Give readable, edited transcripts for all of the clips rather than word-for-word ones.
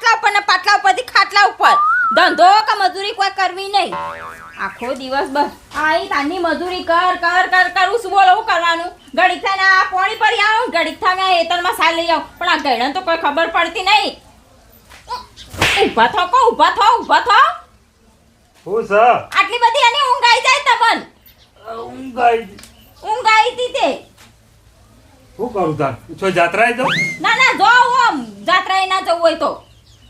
પાટલા ઉપર ને પાટલા ઉપરથી ખાટલા ઉપર ધંધો કે મજૂરી કોઈ કરવી નહીં આખો દિવસ બસ આઈ તાની મજૂરી કર કર કર કરું શું બોલો કરવાનું ઘડીક થાય ને આ પોણી પડી આવું ઘડીક થાય ને એતરમાં સાલ લઈ આવું પણ આ ગયડન તો કોઈ ખબર પડતી નહીં ઊભા થો કો ઊભા થો હું સર આટલી બધી આની ઊંઘ આવી જાય તમન ઊંઘ આવી હતી તે શું કરું તાર છો જાત્રાએ તો ના જો ઓમ જાત્રાએ ના જવું હોય તો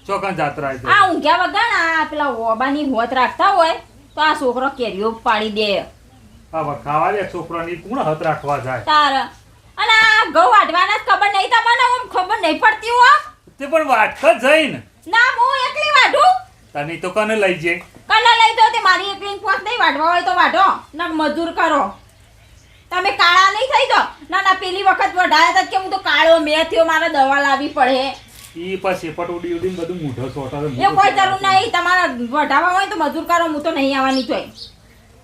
ચોકન જાત્રાએ તો આ ઊંઘ્યા વગર આ પેલા ઓબાની હોત રાખતા હોય તો આ છોકરો કેરીઓ પાડી દે હવે ખાવા દે છોકરાની કોણ હત રાખવા જાય તાર અને આ ઘઉં વાઢવાના જ ખબર નહીં તમને ઓમ ખબર નહીં પડતી હો તે પણ વાટક જઈને ના હું એકલી વાઢું તને તો કને લઈ જે કલા લઈ દો તે મારી એકલી પોત નહીં વાઢવા હોય તો વાઢો ના મજૂર કરો તમે કાળા નહીં થઈ દો ના પેલી વખત વઢાયા હતા કે હું તો કાળો મેં થયો મારે દવા લાવવી પડે ઈ પછી પટ ઉડી ઉડીને બધું મૂઢો સોટા એ કોઈ જરૂર નહીં તમારે વઢાવા હોય તો મજૂર કરો હું તો નહીં આવવાની તોય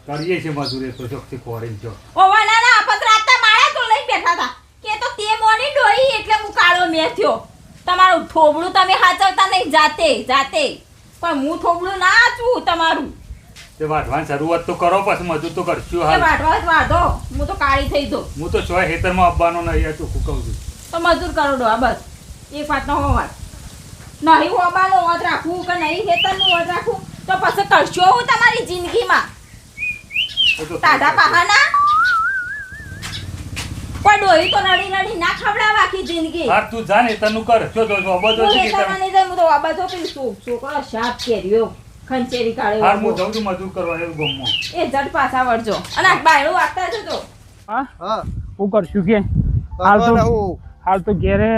કરીએ છે મજૂરી તો ચોકથી ખોરી જો ઓવા ના આપત રાતના માળા તો લઈ બેઠા હતા કે તો તે મોની ડોઈ એટલે હું કાળો મેં થયો તમારું થોબડું તમે હાચવતા નહીં જાતે પણ હું થોબડું ના છું તમારું તે વાઢવાની શરૂઆત તો કરો પછી મજૂર તો કરશું એ હાલ વાઢવા જ વાઢો હું તો કાળી થઈ દો હું તો ચોય હેતરમાં આવવાનો નહીં આ ચોખ્ખું કહું છું તો મજૂર કરો ડો બસ એક વાતનો હોવા નહીં હોવાનો હોત રાખવું કે નહીં ખેતરનું હોત રાખવું તો પછી કરશો હું તમારી જિંદગીમાં એ તો તાઢા પહાના કોઈ ડોહી તો નડી ના ખવડાવ આખી જિંદગી હા તું જા ને તનું કર જો જો અબજો હું છે કે ખેતરમાં નહીં જાય, હું તો વાબાજો પેલું છોકરો શાક કેર્યો ખંચેરી કાઢ્યો હાર હું જાઉં છું મજૂર કરવા એ ગમમાં એ જટ પાછા વળજો અને આ બાયણું વાગતા જજો હા હું કરશું કે હું હાલ તો ઘેરે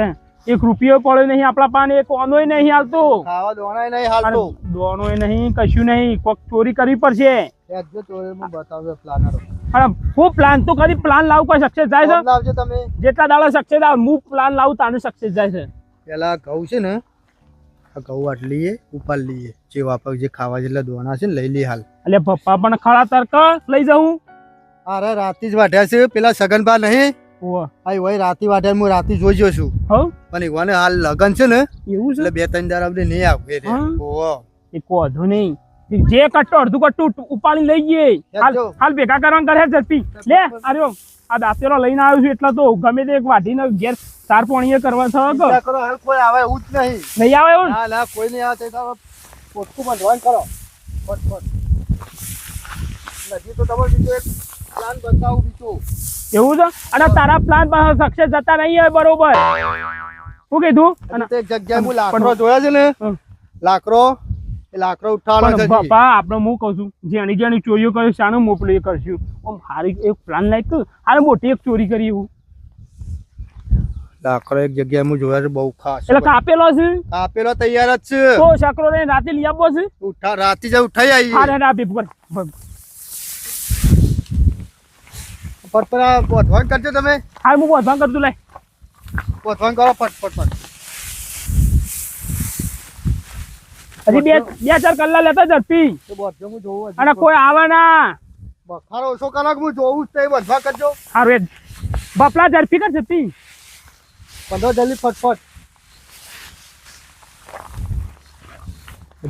એક રૂપિયો પડ્યો નહીં આપણા પાને એક ઓનોય નહીં હાલતો ખાવા દોણાય નહીં હાલતો દોણોય નહીં કશું નહીં કોક ચોરી કરવી પડશે એકજો ચોરે હું બતાવ્યો પ્લાનરો અને હું પ્લાન તો કરી પ્લાન લાવું કોઈ સક્સેસ જાય છે લાવજો તમે જેટલા દાડા સક્સેસ આવે હું પ્લાન લાવું તાનું સક્સેસ જાય છે પેલા ઘઉં છે ને આ ઘઉં આટલી લઈએ ઉપર લઈએ જે વાપક જે ખાવા જેટલા દોણા છે ને લઈ લઈએ હાલ એટલે પપ્પા પણ ખડા તરક લઈ જાઉં અરે રાતી જ વાઢ્યા છે પેલા સગનભા નહીં ઓહ આ વય રાતી વાઢ્યા હું રાતી જોઈ ગયો છું હો પણ ઈવાને હાલ લગન છે ને એવું છે એટલે 2-3 દાડા આપણે નહીં આવે રે હા. ઓહો એ કોધો નહીં જે કટ્ટો અડધું કટ્ટું ઉપાડી લઈ ગયે હાલ ભેગા કરવાનું કરે ઝડપી લે અરે આ દાંતેલો લઈને આવ્યો છું એટલે તો ગમે તે એક વાઢીને ઘેર ચાર પોણીએ કરવા થયો ચિંતા કરો હાલ કોઈ આવે એવું જ નહીં નહીં આવે એવું ના ના કોઈ નહીં આવે તો પોટકું બંધવાન કરો ફટ નથી તો તમારે બીજો એક પ્લાન બતાવું બીજો એવું છે અને તારા પ્લાન પાસે સક્સેસ જતા નહીં હોય બરોબર શું કીધું અને એક જગ્યાએ હું લાકડો જોયા છે ને લાકડો એ લાકડો ઉઠાવવાનો છે બાપા આપણે હું કહું છું જેની ચોરીઓ કરી શાનું મોકલી કરશું આમ હારી એક પ્લાન લાઈક હારે મોટી એક ચોરી કરી એવું લાકડો એક જગ્યાએ હું જોયા છે બહુ ખાસ એટલે કાપેલો છે કાપેલો તૈયાર જ છે તો શકરો ને રાતે લઈ આપવો છે ઉઠા રાતી જ ઉઠાઈ આવી હારે ના ભેગું કર પટપરા પોથવાન કરજો તમે હાર હું બોધવાન કરતું લે પોથવાન કરો ફટ હજી બે ચાર કલાક લેતા ઝડપી તો બોધજો હું જોઉં અને કોઈ આવે ના બખારો ઓછો કલાક હું જોઉં જ તે બધવા કરજો હારું બપલા ઝડપી કર ઝડપી 15 જલ્દી ફટફટ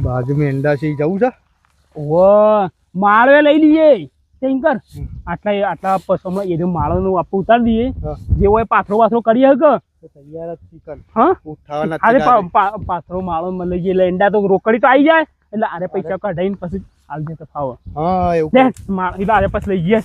બાજુમાં એંડા છે જવું છે ઓ માળવે લઈ લઈએ તેમ કર આટલા પસોમાં એ માળોનું આપણે ઉતારી દઈએ જે હોય પાથરો કરીએ કે તૈયાર જ ચિકન હા ઉઠાવાના અરે પાથરો માળો માં લઈ જઈએ એંડા તો રોકડી તો આવી જાય એટલે આરે પૈસા કઢાઈને પછી હાલ દે તો ફાવે હા એવું લે એટલે આરે પછી લઈ જઈએ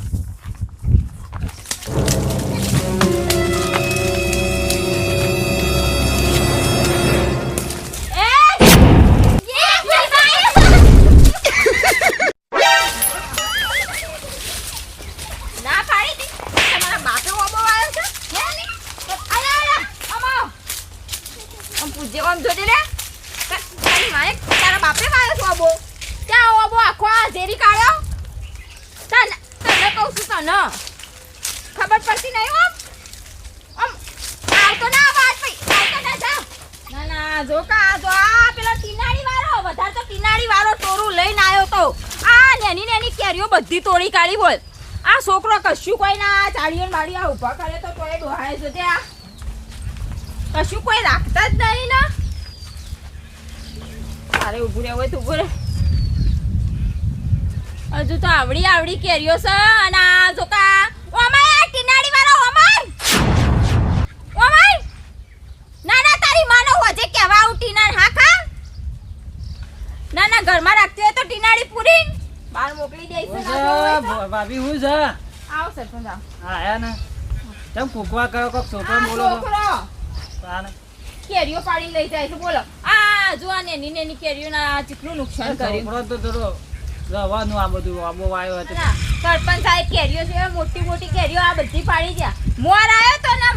ખબર પડતી નહીં આમ આવતો ના વાત આવતો ના ના જો આ પેલો ટીનાડી વાળો વધારે તો ટીનાડી વાળો ટોરું લઈને આવ્યો તો આ નેની કેરીઓ બધી તોડી કાઢી બોલ આ છોકરો કશું કોઈ ના ચાળીઓ માળી આ ઊભા કરે તો તોય ડોહાય છે તે આ કશું કોઈ રાખતા જ નહીં ને તારે ઊભું રહેવું હોય તો ઊભું રહે. હજુ તો આવડી કેરીઓ છે અને આ જો કા ઓમાય આ ટીનાડી વાળો ઓમાય ના તારી માનો હોજે કેવા આવું ટીના હા ખા ના ઘરમાં રાખતી હોય તો ટીનાડી પૂરી બહાર મોકલી દઈશ. ભાભી હું છે આવો સરપંચ આવો. આયા ને કેમ કુકવા કરો કોક છોકરો આ બોલો છોકરો તાને કેરીઓ પાડીને લઈ જાય છે બોલો. આ જો આ નેની કેરીઓના કેટલું નુકસાન કર્યું. છોકરો તો થોડો રવાનું આ બધું આબો વાયો હતો ના, સરપંચ સાહેબ કેરીઓ છે મોટી કેરીઓ આ બધી પાડી ગયા. મોર આવ્યો તો ને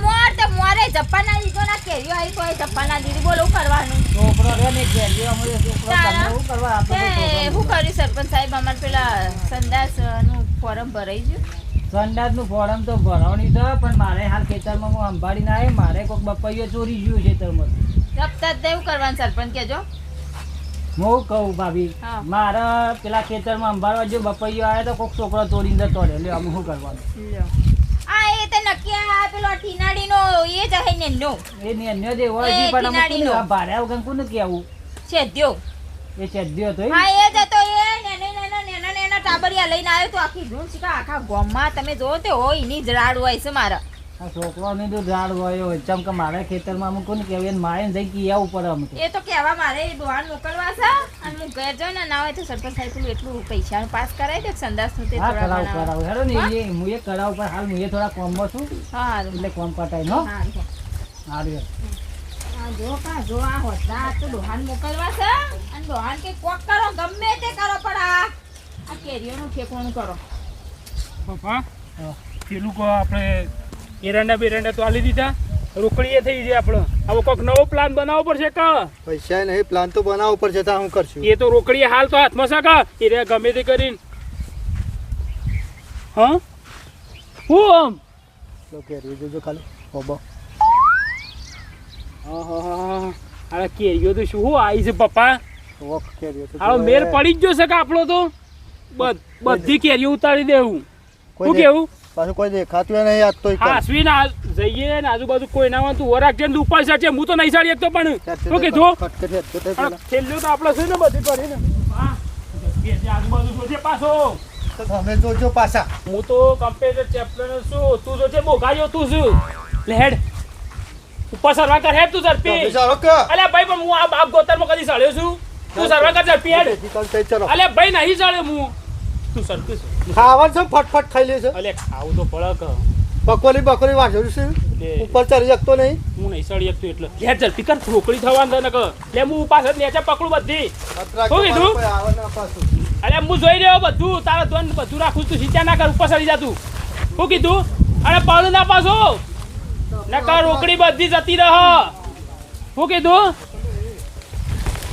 મોરે જપ્પાના દીધો ના કેરીઓ આવી તો જપ્પાના દીધી બોલો શું કરવાનું. છોકરો રે ને કે અમારે છોકરો તારા? તમને શું કરવા આપણે એ, શું કર્યું સરપંચ સાહેબ અમારે પેલા સંદાસ નું ફોર્મ ભરાઈ ગયું. સંડાસનું ફોરમ તો ભરવાની છે પણ મારે હાલ ખેતરમાં હું સંભાળીને આવ્યો મારે કોઈક બપૈયો ચોરી ગયું ખેતરમાં રફતા જ એવું કરવાનું સરપંચ કેજો. હું કહું ભાભી હા. મારા પેલા ખેતરમાં સંભાળવા જો બપૈયો આવ્યો તો કોઈક છોકરો ચોરીને જતો રહ્યો એટલે અમે શું કરવાનું આ એ તે નક્કી આ પેલો ટીનાડીનો એ જ હે નેનો એ નેન્યો જે હોય એ છે પણ અમે ટીનાડીનો. કોને ભારે વગર કોને કહેવું છેદ્યો. એ ચેદ્યો હતો હા એ જ હતો એ નેના ટાબરિયા લઈને આવ્યો તો આખી ધૂળ શીખા આખા ગામમાં તમે જોવો તે હોય એની જ રાડ હોય છે મારા. આ છોકરાને તો ઝાડ હોય ચમ કે મારા ખેતરમાં અમે કોને કહેવાય એને મારે જઈ કિયા ઉપર અમે તો એ તો કહેવા મારે ડોહાન મોકલવા છે અને હું ઘેર જાઉં ને ના હોય તો સરપંચ સાહેબ પેલું એટલું પૈસાનું પાસ કરાવી દે સંદાસનું તે હા થોડા કરાવ ઘણા. હેડો ને એ હું એ કરાવ પણ હાલ હું એ થોડા કોમમાં છું હા હારું. એટલે કોમ પટાઈ નો હારું. હારું આ જો આ હોતા તો ડોહાન મોકલવા છે અને ડોહાન કે કોક કરો ગમે તે કરો પણ આ કેરીઓનું ઠેકોણું કરો. પપ્પા પેલું કહો આપણે એરંડા તો આલી દીધા રોકડીએ થઈ જાય આપણે હવે કોઈક નવો પ્લાન બનાવવો પડશે કા પૈસા નહીં પ્લાન તો બનાવવો પડશે તો હું કરશું એ તો રોકડીએ હાલ તો હાથમાં છે કા એ રે ગમે તે કરીને હા હું આમ તો કેરી જોજો ખાલી હોબો હા અરે કેરીઓ તો શું આવી છે પપ્પા વોક કેરીઓ તો હવે મેર પડી જ ગયો છે કે આપણો તો બધી કેરીઓ ઉતારી દેવું શું કેવું પાછું કોઈ દેખાતું નહીં આજ તો હા અશ્વિન જઈએ ને આજુબાજુ કોઈ ના હોય તું ઓરાક જઈને ઉપર સાચે હું તો નહીં સાડી એકતો પણ શું કીધું છેલ્લું તો આપણે છે ને બધી કરીને હા આજુબાજુ જોજે પાછો તમે જોજો પાછા હું તો કમ્પ્યુટર ચેપ્ટર છું તું જોજે બોગાયો તું છું લે હેડ ઉપર સર્વા કર હેડ તું ઝડપી વિચારો કે અલ્યા ભાઈ પણ હું આ બાપ ગોતરમાં કદી સળ્યો છું તું સર્વા કર ઝડપી હેડ ચલો અલ્યા ભાઈ નહીં સળ્યો હું તું સરખી ખાવાનું છે ફટફટ ખાઈ લેશે અલ્યા ખાવું તો પડે કે બકોલી વાંચો છે ઉપર ચડી શકતો નહીં હું નહીં સળી શકતો એટલે લે ઝડપી કર રોકડી થવાનું ને કે લે હું પાછળ નેચે પકડું બધી શું કીધું અરે હું જોઈ રહ્યો બધું તારા ધોન બધું રાખું તું સિંચા ના કર ઉપર સળી જા તું શું કીધું અરે પાડું ના પાછો નકર રોકડી બધી જતી રહ શું કીધું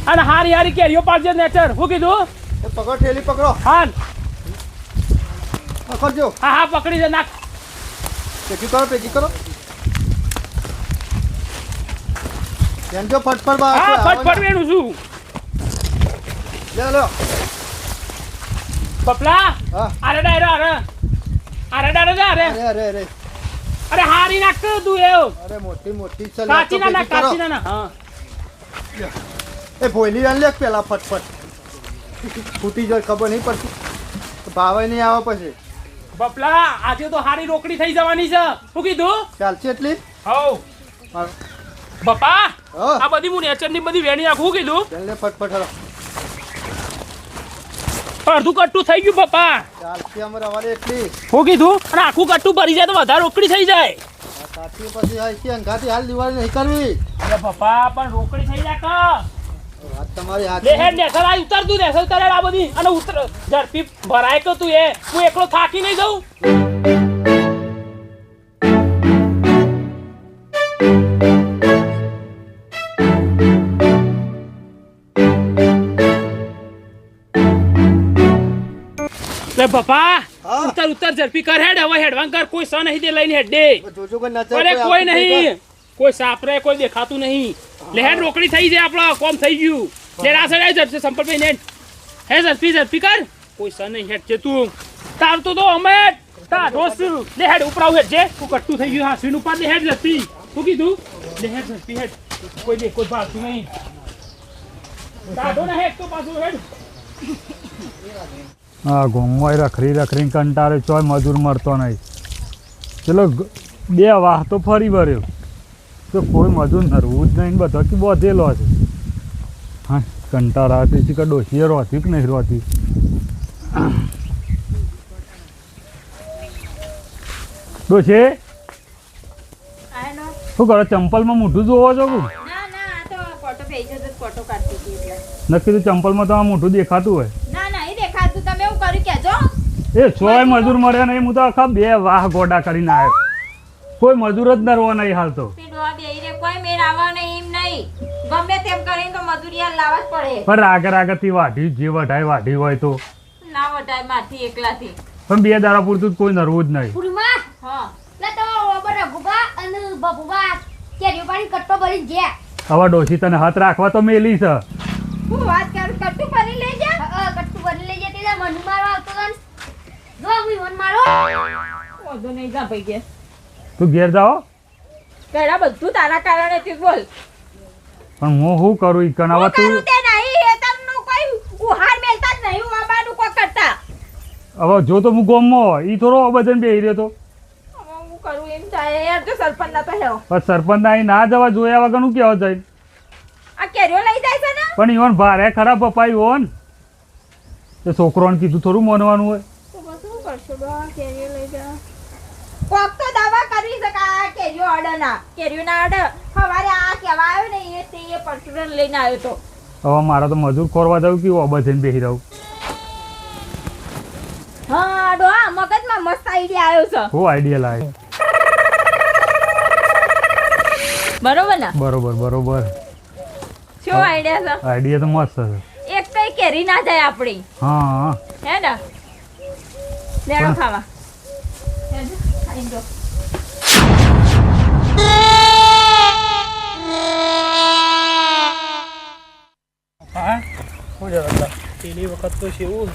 અને હારી કેરીઓ પાડજે નેચર શું કીધું પકડો ઠેલી પકડો હા પકડજો હા પકડી દે નાખ પેકી કરો જો ફટફટ હા ફટફટ વેણું છું લે બપલા હા અરે ડાયરો અરે અરે અરે હારી નાખ તું અરે મોટી કાચી ના હા એ ભોયલી લે પેલા ફટફટ ફૂટી જાય ખબર નહીં પડતી ભાવે નહીં આવે પછી બપલા આજે તો હારી રોકડી થઈ જવાની છે શું કીધું ચાલશે એટલી હવ બપા હા આ બધી હું નેચર ની બધી વેણી નાખું શું કીધું ચાલને ફટફટ હરો અડધું કટ્ટું થઈ ગયું બપા ચાલશે અમારે અવારે એટલી શું કીધું અને આખું કટ્ટું ભરી જાય તો વધારે રોકડી થઈ જાય સાચી પછી આઈ અંગાથી હાલ દિવાળી નહીં કરવી અરે બપા પણ રોકડી થઈ જાય કા વાત તમારી લે હાચી હેડ નેસર આ ઉતર તું નેસર કરે આ બધી અને ઉતર ઝડપી ભરાય તો તું એ હું એકલો થાકી નહીં જાઉં લે બપા હા. ઉતર ઝડપી કર હેડ હવે હેડવાન કર કોઈ સ નહીં દે લઈને હેડ દે જોજો કોઈ નજર અરે કોઈ આવતી નહીં કોઈ સાપરે કોઈ દેખાતું નહીં લે હેડ રોકડી થઈ જાય આપણો કોમ થઈ ગયું લે રાસડ આઈ જશે સંપલ ભાઈ નેટ હે ઝડપી કર કોઈ સ નહીં હેડ છે તું તારતો તો અમે તા રોસ લે હેડ ઉપરાવ હેડ જે તું કટ્ટું થઈ ગયું હા સ્વીન ઉપર લે હેડ ઝડપી શું કીધું લે હેડ ઝડપી હેડ કોઈ ભાગતું નહીં કાઢો ને હેડ તો પાછું હેડ. હા ગોમવાય રખડી રખડીને કંટાળે ચોય મજૂર મળતો નહીં. ચલો 2 વાહ તો ફરી વળ્યો તો કોઈ મજૂર નરવું જ નહીં, બધો કે બધેલો છે. હા કંટાળા હતી કે ડોસીએ રોતી કે નહીં રોતી. ડોશી આનો શું કરો? ચંપલમાં મોઢું જોવો છો કે ના આ તો ફોટો ભેજો તો ફોટો કાઢતી હતી એટલે. નક્કી તો ચંપલમાં તો આ મોઢું દેખાતું હોય. ના એ દેખાતું. તમે એવું કર્યું કેજો. એ ચોય મજૂર મળ્યા નહીં. હું તો આખા 2 વાહ ગોડા કરીને આવ્યો. કોઈ મજૂર જ નરવો નહીં હાલ તો. પીડવા બેહીને કોઈ મેળ આવવા નહીં એમ નહીં. ગમે તેમ કરીને તો મજૂરિયા લાવવા જ પડે. પણ રાગથી વાઢી જે વઢાય વાઢી હોય તો ના વટાય મારથી એકલાથી. પણ 2 દાડા પૂરતું જ કોઈ નરવું જ નહીં. પુરીમાં હા લે તો ઓબર રઘુબા અને બબુબા કેરીઓ પાણી કટ્ટો ભરી ગયા. હવે ડોશી તને હાથ રાખવા તો મેલી છે. હું વાત કરું કટ્ટુ ભરી લઈ જા. કટ્ટુ ભરી લઈ જતી તા મન મારવા આવતો તન જો હું મન મારો વધુ નહીં જા ભાઈ કે તું ઘેર જાઓ. પેલા બધું તારા કારણે થયું બોલ. પણ હું શું કરું ઈ કણ હવે હું તું કરું તે નહીં એ તમને કોઈ ઉહાર મેલતા જ નહીં. બાબાનું કોઈ કરતા. હવે જો તો હું ગોમમાં હોય ઈ થોડો બધાને બેહી રહ્યો તો. હવે હું કરું એમ થાય યાર. તો સરપંચ ના તો હેવો પણ સરપંચ અહીં ના જવા જોયા વગરનું કેવો જાય. આ કેરીઓ લઈ જાય છે ને. પણ ઈવન ભારે ખરાબ પપાઈ હો ને તે છોકરોને કીધું થોડું માનવાનું હોય. તો બસ શું કરશો બા કેરીઓ લઈ જા. કોક તો દવા કરવી શકાય. કેરીઓ અડે ના. કેરીઓ ના અડે. સવારે આ કહેવા આવ્યો ને એ તે પરચુરણ લઈને આવ્યો તો. હવે મારા તો મજૂર ખોરવા જવું કેવું બધાને બેહી રહું. હા ડોહા મગજમાં મસ્ત આઈડિયા આવ્યો છે. શું આઈડિયા લાગે. બરોબર ને? બરોબર શું આઈડિયા છે? આઈડિયા તો મસ્ત છે. એક કઈ કેરી ના જાય આપણી. હા હે ને? લેડો ખાવા. હેજો, ખાઈ લો. હા પેલી વખત તો કેવું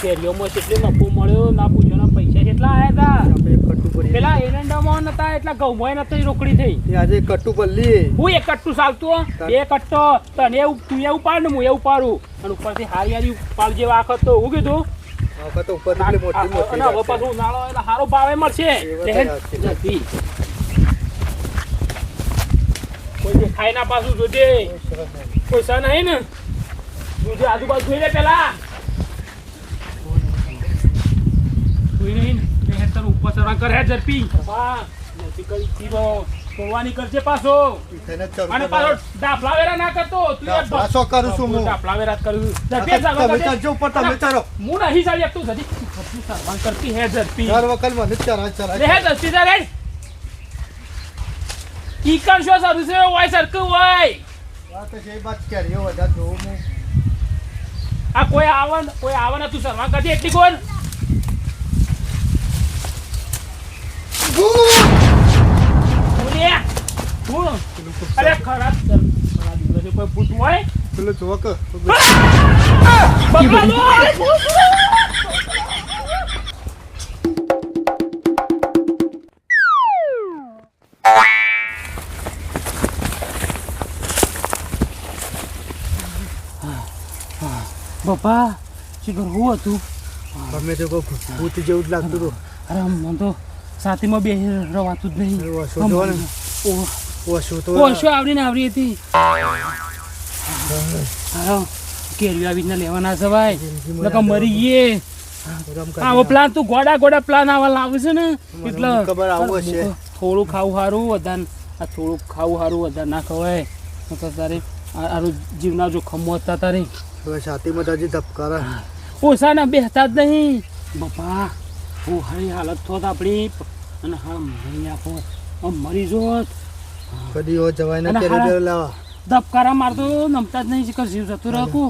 કેરીઓમાં કેટલો નફો મળ્યો ના પૂછો ના પૈસા કેટલા આવ્યા હતા. પેલા એરંડામાં નતા એટલા ઘઉંમાં નતા રોકડી થઈ. આજે કટ્ટુ પલ્લી હું એક કટ્ટું ચાલતું 2 કટ્ટો તને એવું તું એવું પાડ ને હું એવું પાડું અને ઉપરથી હારી પાડ જેવા આખત તો હું કીધું આખા તો ઉપર એટલી મોટી મોટી અને હવે પાછું ઉનાળો એટલે સારો ભાવે મળશે. જતી કોઈ દેખાય ના પાછું જોજે. કોઈ સા નહીં ને જોજે આજુબાજુ જોઈ લે પેલા. જોઈ નહીં ને બે હેતર ઉપર ચડા કરે ઝડપી. હા નથી કરી તીરો તોડવાની કરજે પાછો. અને પાછો ડાફલા વેરા ના કરતો. તું પાછો કરું છું હું. ડાફલા વેરા કરું તમે ચાલજો ઉપર તમે ચાલો. હું નહીં ચાલી તું જતી સર્વાન કરતી હે ઝડપી. ચાર વખત મને ચરા લે હે ઝડપી જા રે. ઈ કણ શો સરું છે ઓય સરકું ઓય. આ તો જે બાત કેરીઓ વધારે જોઉં હું. આ કોઈ આવે ને તું સર્વાન કરતી એટલી કોણ. અરે ખરાબ દિવસે કોઈ ભૂત હોય પેલો જોવો કે બાપા શિખર હું હતું ગમે તે ભૂત જેવું જ લાગતું હતું. અરે મને તો સાથીમાં બે રવાતું જ નહીં. ઓછું જોવો ને. ઓછું તો ઓછો આવડી હતી. હા કેરીઓ આવીને લેવાના છે ભાઈ નકર મરી ગયે. આવો પ્લાન તું ગોડા પ્લાન આવા લાવે છે ને એટલે ખબર આવું હશે. થોડું ખાવું સારું વધારે આ થોડું ખાવું સારું વધારે ના ખવાય નકર તારે આરું જીવના જોખમો હતા તારે. હવે છાતીમાં તો હજી ધબકારા. ઓછા ના બેસતા જ નહીં બાપા. હું હારી હાલત થોત આપણી અને હા મરી આપો મરી જોત. કદી હો જવાય ના કેરી લાવા. ધબકારા મારતો નમતા જ નહીં શિખર જીવ જતું રાખું.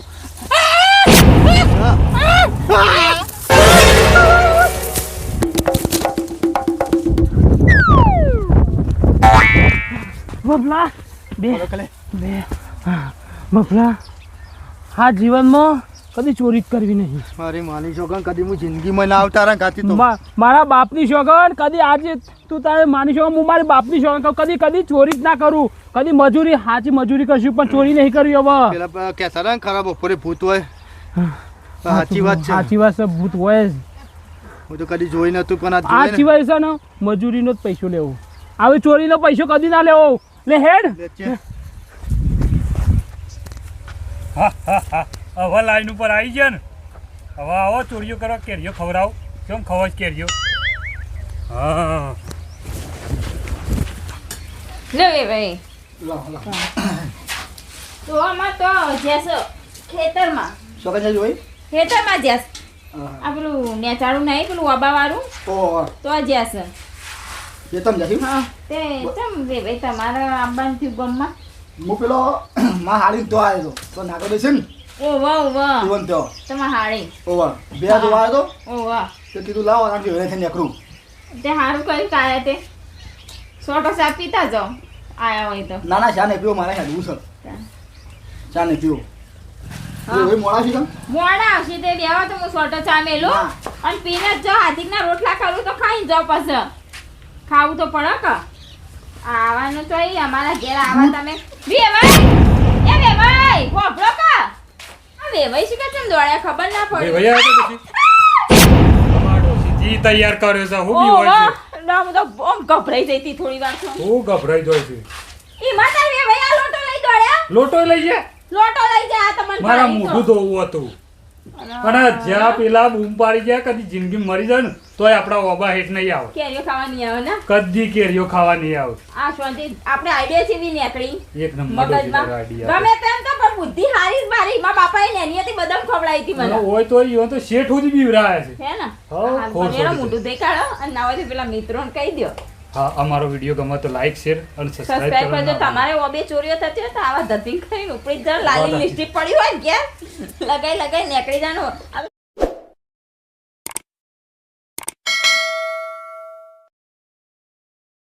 બબલા બે બબલા હા જીવનમાં કદી ચોરી જ કરવી નહીં. મારી માની છોકરા કદી હું જિંદગીમાં ના આવતા ગાતી તો મારા બાપની શોગન કદી આજે તું તારે માની શોગન હું મારી બાપની શોગન કહું કદી કદી ચોરી જ ના કરું. કદી મજૂરી સાચી મજૂરી કરશું પણ ચોરી નહીં કરવી હવે. પેલા કહેતા હતા ને ખરાબ બપોરે ભૂત હોય. સાચી વાત છે. સાચી વાત છે, ભૂત હોય જ. હું તો કદી જોઈ નતું પણ આ સાચી વાત છે ને, મજૂરીનો જ પૈસો લેવો. હવે ચોરીનો પૈસો કદી ના લેવો. લે હેડ. હવે લાઈન ઉપર આવી ગયા ને, હવે આવો ચોરીઓ કરવા કેરીઓ ખવડાવો. કેમ ખવાય કેરીઓ? હા લે ભાઈ તો આમાં તો જેસ ખેતરમાં છોકરા જોઈ ખેતરમાં જેસ આ પેલું નેચાળું નહીં પેલું વાબા વાળું ઓહો તો આ જેસ એ તમે જતી હા તે ચમ રે ભાઈ તમારે આંબાન થયું ગમમાં હું પેલો માં હાડી તો આવ્યો તો નાગો દેશે ને ઓ વાહ વાહ જીવન તો તમારે હાડી ઓવા બે તો આવ્યો ઓ વાહ તો કીધું લાવો આમ જોડે થઈને નીકળું. તે સારું કર્યું કાયા તે સોટો સા પીતા જાઓ આયા હોય તો ના ના ચા નહીં પીવો મારે હેડવું છે. ચા નહીં પીવો મોડા છે મોડા આવશે તે બેવા તો હું સોટો ચા મેલું હા. અને પીને જ જાઓ હાથીકના રોટલા કરું તો ખાઈ જાઓ પછી ખાવું તો પડે કે આવવાનું તો અહીં અમારા ઘેર આવા તમે વેવાઈ એ વેવાઈ હોભળો કા આ વેવાઈ શું કે ચમ દોડ્યા ખબર ના ભાઈ પડી ભૈયા તો પછી ટમાટો સીધી તૈયાર કર્યો છે. હું બી હોય છે. ના હું તો બહુ ગભરાઈ જઈ હતી થોડી વાર તો હું ગભરાઈ જાય છે. ઈ માતા વેવાઈ આ લોટો લઈ દોડ્યા લોટો લઈ જાય. લોટો લઈ જા તમને મારા મોઢું ધોવું હતું. પણ જ્યાં પેલા બૂમ પાડી ગયા કદી જિંદગી મરી જાય ને તોય આપણા ઓબા હેઠ નહીં આવે. કેરીઓ ખાવાની આવે ને કદી કેરીઓ ખાવા નહીં આવે. આ શાંતિ આપણે આઈડિયા છે બી નીકળી એક નંબર મગજમાં ગમે તેમ તો પણ બુદ્ધિ હારી જ મારી મારા બાપાએ લેની હતી બદામ ખવડાવી હતી મને હોય તો ઈઓ તો શેઠ સુધી બીવરાયા છે. હે ને હઉ, હાલ ખોટ પણ એનો છોડી મોઢું દેખાડો અને ના હોય તો પેલા મિત્રોને કહી દો હા, અમારો વિડીયો ગમે તો લાઈક શેર અને સબસ્ક્રાઇબ સબસ્ક્રાઇબ કરજો. કરજો. તમારે ઓબે ચોરીઓ થતી હોય તો આવા ધતિંગ કરીને ઉપડી જ લાલી લિપસ્ટિક પડી હોય ને ક્યાં લગાઈ નીકળી જવાનું.